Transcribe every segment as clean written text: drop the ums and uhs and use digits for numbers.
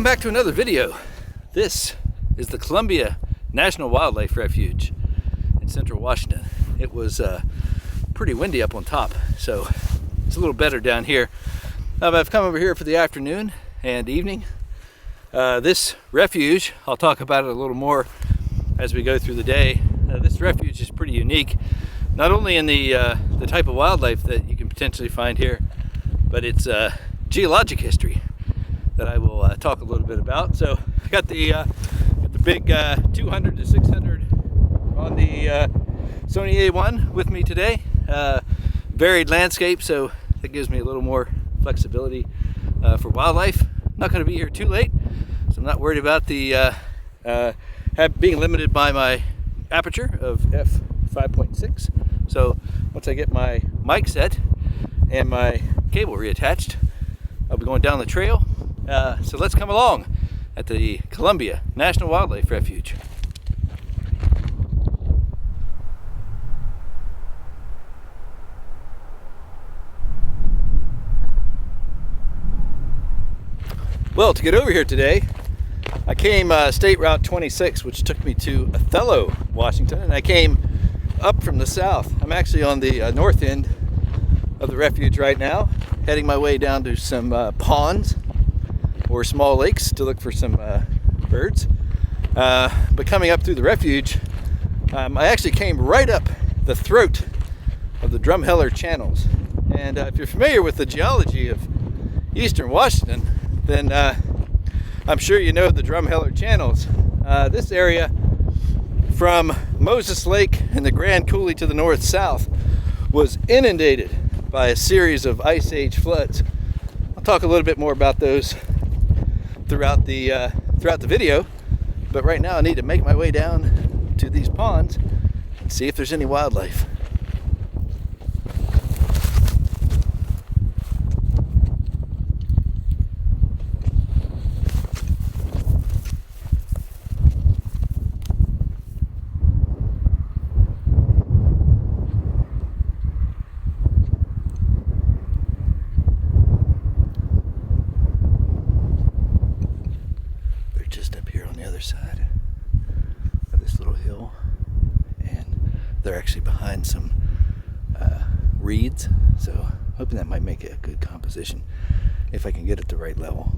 Welcome back to another video. This is the Columbia National Wildlife Refuge in central Washington. It was pretty windy up on top, so it's a little better down here. I've come over here for the afternoon and evening. This refuge, I'll talk about it a little more as we go through the day. This refuge is pretty unique, not only in the type of wildlife that you can potentially find here, but its geologic history that I will talk a little bit about. So I got the big 200 to 600 on the Sony A1 with me today. Varied landscape, so that gives me a little more flexibility for wildlife. I'm not going to be here too late, so I'm not worried about the being limited by my aperture of f5.6. So once I get my mic set and my cable reattached, I'll be going down the trail. So let's come along at the Columbia National Wildlife Refuge. Well, to get over here today, I came State Route 26, which took me to Othello, Washington, and I came up from the south. I'm actually on the north end of the refuge right now, heading my way down to some ponds or small lakes to look for some birds. But coming up through the refuge, I actually came right up the throat of the Drumheller Channels. And if you're familiar with the geology of eastern Washington, then I'm sure you know the Drumheller Channels. This area from Moses Lake and the Grand Coulee to the north-south was inundated by a series of Ice Age floods. I'll talk a little bit more about those throughout the video, but right now I need to make my way down to these ponds and see if there's any wildlife. Side of this little hill, and they're actually behind some reeds, so hoping that might make it a good composition if I can get it the right level.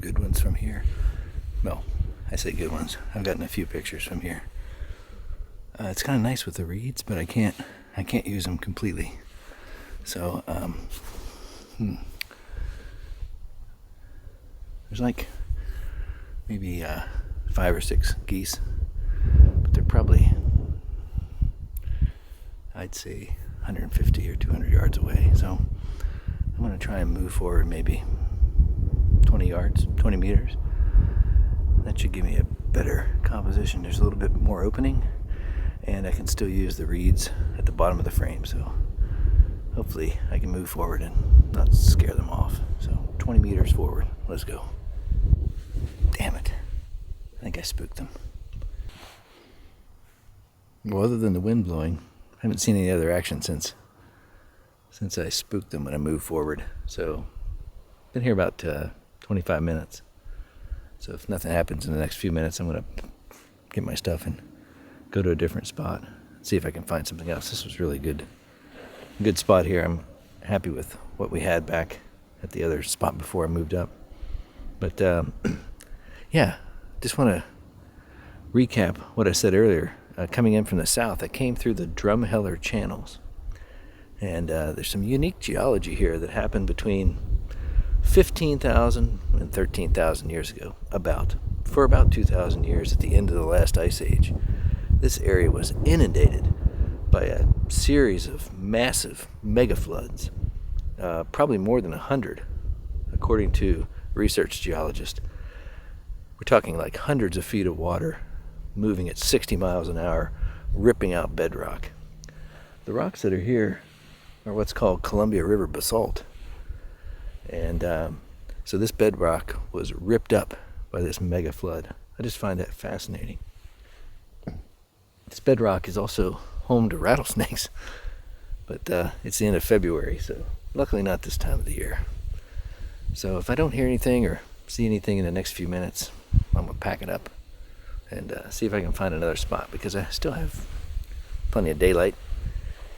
Good ones from here. Well, I say good ones. I've gotten a few pictures from here. It's kind of nice with the reeds, but I can't use them completely. So there's like maybe 5 or 6 geese, but they're probably, I'd say, 150 or 200 yards away. So I'm going to try and move forward maybe 20 yards, 20 meters. That should give me a better composition. There's a little bit more opening, and I can still use the reeds at the bottom of the frame, so hopefully I can move forward and not scare them off. So 20 meters forward, let's go. Damn it, I think I spooked them. Well, other than the wind blowing, I haven't seen any other action since I spooked them when I moved forward. So been here about 25 minutes. So if nothing happens in the next few minutes, I'm going to get my stuff and go to a different spot, see if I can find something else. This was really good spot here. I'm happy with what we had back at the other spot before I moved up. But yeah, just want to recap what I said earlier. Coming in from the south, I came through the Drumheller Channels. And there's some unique geology here that happened between 15,000 and 13,000 years ago, for about 2,000 years at the end of the last ice age. This area was inundated by a series of massive mega floods, probably more than 100, according to research geologists. We're talking like hundreds of feet of water moving at 60 miles an hour, ripping out bedrock. The rocks that are here are what's called Columbia River basalt. And so this bedrock was ripped up by this mega flood. I just find that fascinating. This bedrock is also home to rattlesnakes, but it's the end of February, so luckily not this time of the year. So if I don't hear anything or see anything in the next few minutes, I'm gonna pack it up and see if I can find another spot, because I still have plenty of daylight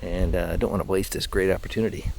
and I don't want to waste this great opportunity.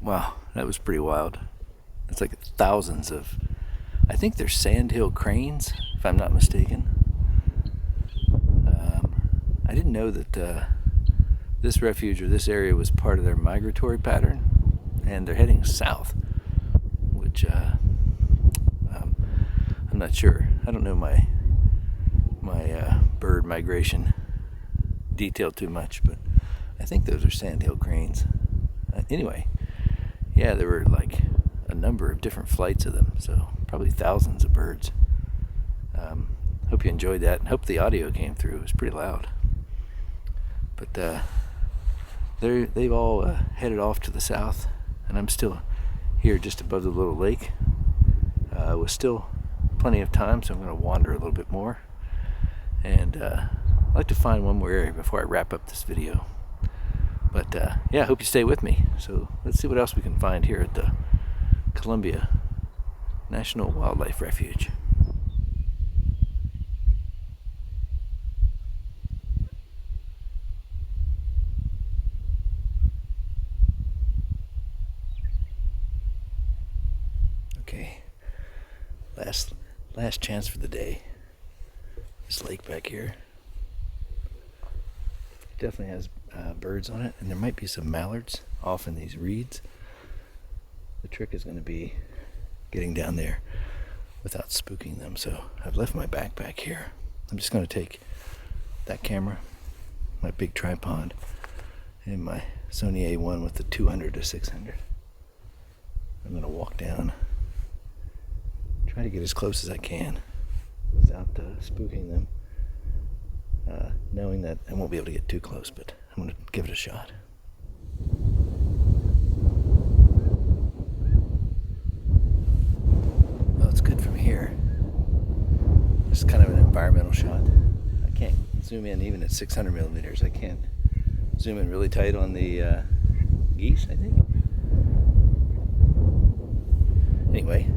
Wow, that was pretty wild. It's like thousands of, I think they're Sandhill cranes, if I'm not mistaken. I didn't know that this refuge or this area was part of their migratory pattern, and they're heading south, which I'm not sure. I don't know my bird migration detail too much, but I think those are Sandhill cranes. Anyway, yeah, there were like a number of different flights of them, so probably thousands of birds. Hope you enjoyed that, and hope the audio came through. It was pretty loud. But they've all headed off to the south, and I'm still here just above the little lake. With still plenty of time, so I'm going to wander a little bit more. And I'd like to find one more area before I wrap up this video. But yeah, I hope you stay with me. So let's see what else we can find here at the Columbia National Wildlife Refuge. Okay, last chance for the day. This lake back here definitely has birds on it, and there might be some mallards off in these reeds. The trick is going to be getting down there without spooking them. So I've left my backpack here. I'm just going to take that camera, my big tripod, and my Sony A1 with the 200 to 600. I'm going to walk down, try to get as close as I can without spooking them, knowing that I won't be able to get too close, but I'm going to give it a shot. Well, it's good from here. It's kind of an environmental shot. I can't zoom in even at 600 millimeters. I can't zoom in really tight on the geese, I think. Anyway,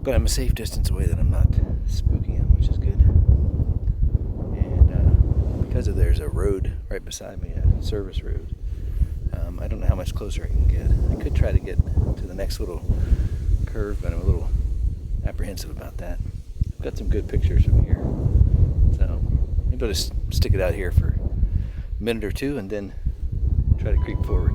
but I'm a safe distance away that I'm not spooking them, which is good. And because there's a road right beside me, a service road, I don't know how much closer I can get. I could try to get to the next little curve, but I'm a little apprehensive about that. I've got some good pictures from here, so maybe I'll just stick it out here for a minute or two and then try to creep forward.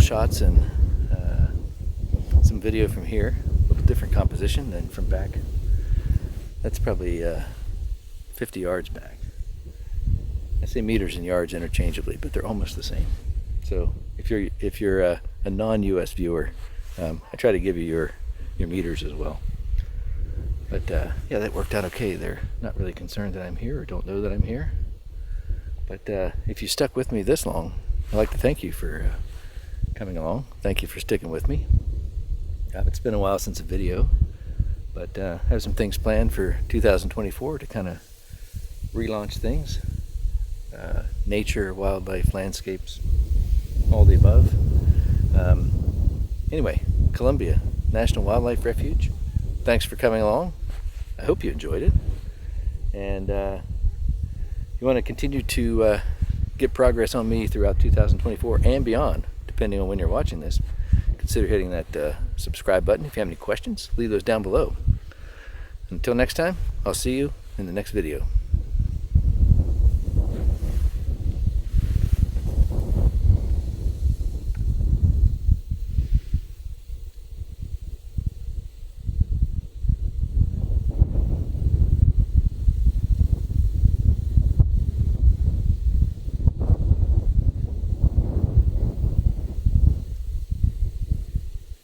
shots and some video from here. A little different composition than from back. That's probably 50 yards back. I say meters and yards interchangeably, but they're almost the same. So if you're a non-US viewer, I try to give you your meters as well. But yeah, that worked out okay. They're not really concerned that I'm here or don't know that I'm here. But if you stuck with me this long, I'd like to thank you for coming along. Thank you for sticking with me. It's been a while since a video, but I have some things planned for 2024 to kind of relaunch things. Nature, wildlife, landscapes, all the above. Anyway, Columbia National Wildlife Refuge. Thanks for coming along. I hope you enjoyed it. And you want to continue to get progress on me throughout 2024 and beyond, depending on when you're watching this, consider hitting that subscribe button. If you have any questions, leave those down below. Until next time, I'll see you in the next video.